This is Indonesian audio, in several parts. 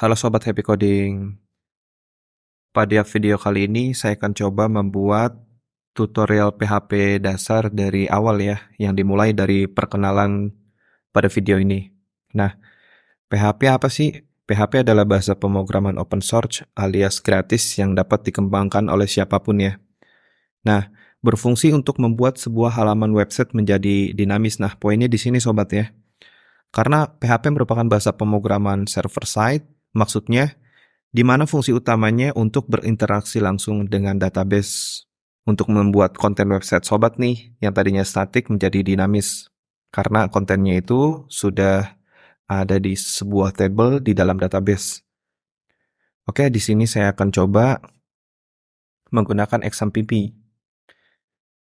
Halo Sobat Happy Coding. Pada video kali ini saya akan coba membuat tutorial PHP dasar dari awal ya, yang dimulai dari perkenalan pada video ini. Nah, PHP apa sih? PHP adalah bahasa pemrograman open source alias gratis yang dapat dikembangkan oleh siapapun ya. Nah, berfungsi untuk membuat sebuah halaman website menjadi dinamis. Nah, poinnya di sini sobat ya. Karena PHP merupakan bahasa pemrograman server side, maksudnya di mana fungsi utamanya untuk berinteraksi langsung dengan database untuk membuat konten website sobat nih yang tadinya statik menjadi dinamis karena kontennya itu sudah ada di sebuah table di dalam database. Oke, di sini saya akan coba menggunakan XAMPP.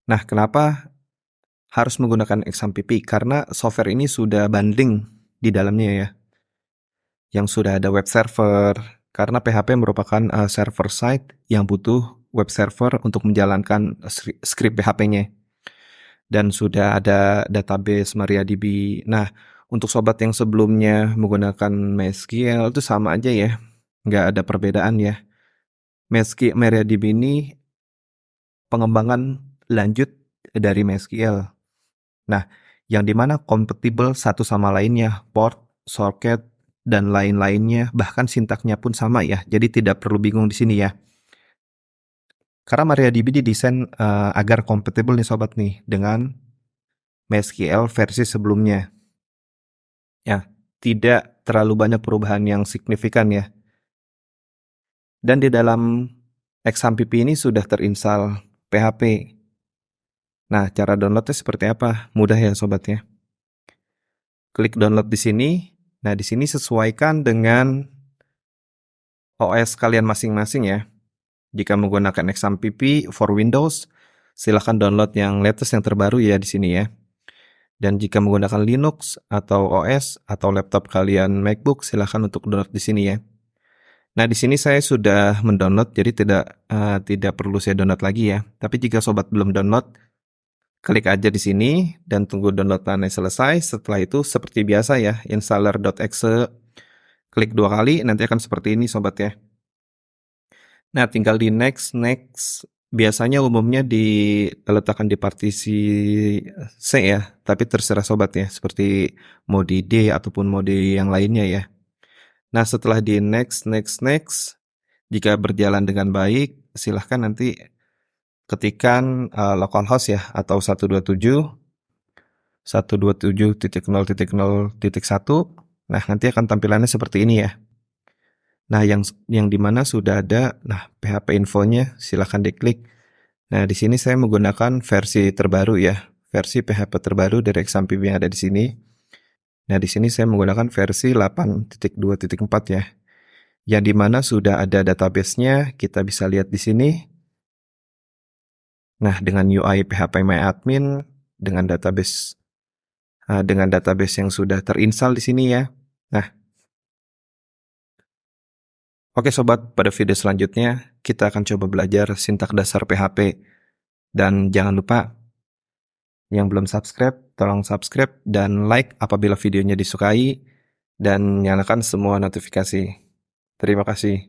Nah, kenapa harus menggunakan XAMPP? Karena software ini sudah bundling di dalamnya ya, yang sudah ada web server, karena PHP merupakan server side yang butuh web server untuk menjalankan script PHP-nya. Dan sudah ada database MariaDB. Nah, untuk sobat yang sebelumnya menggunakan MySQL itu sama aja ya, nggak ada perbedaan ya. MariaDB ini pengembangan lanjut dari MySQL. Nah, yang dimana kompatibel satu sama lainnya, port, socket, dan lain-lainnya, bahkan sintaknya pun sama ya. Jadi tidak perlu bingung di sini ya. Karena MariaDB didesain agar kompatibel nih sobat nih dengan MySQL versi sebelumnya. Ya, tidak terlalu banyak perubahan yang signifikan ya. Dan di dalam XAMPP ini sudah terinstall PHP. Nah, cara downloadnya seperti apa? Mudah ya sobat ya. Klik download di sini. Nah, di sini sesuaikan dengan OS kalian masing-masing ya. Jika menggunakan XAMPP for Windows, silahkan download yang latest yang terbaru ya di sini ya. Dan jika menggunakan Linux atau OS atau laptop kalian MacBook, silahkan untuk download di sini ya. Nah, di sini saya sudah mendownload, jadi tidak perlu saya download lagi ya. Tapi jika sobat belum download, klik aja di sini dan tunggu downloadannya selesai. Setelah itu seperti biasa ya, installer.exe, klik 2 kali, nanti akan seperti ini sobat ya. Nah, tinggal di next. Biasanya umumnya diletakkan di partisi C ya, tapi terserah sobat ya, seperti mode D ataupun mode yang lainnya ya. Nah, setelah di next, jika berjalan dengan baik, silahkan nanti ketikkan localhost ya, atau 127.127.0.0.1. Nah, nanti akan tampilannya seperti ini ya. Nah, yang dimana sudah ada, PHP infonya silahkan diklik. Nah, di sini saya menggunakan versi terbaru ya, versi PHP terbaru dari XAMPP yang ada di sini. Nah, di sini saya menggunakan versi 8.2.4 ya, yang dimana sudah ada database-nya, kita bisa lihat di sini. Nah, dengan UI phpMyAdmin, dengan database yang sudah terinstall di sini ya. Nah, oke sobat, pada video selanjutnya kita akan coba belajar sintak dasar PHP. Dan jangan lupa, yang belum subscribe, tolong subscribe dan like apabila videonya disukai, dan nyalakan semua notifikasi. Terima kasih.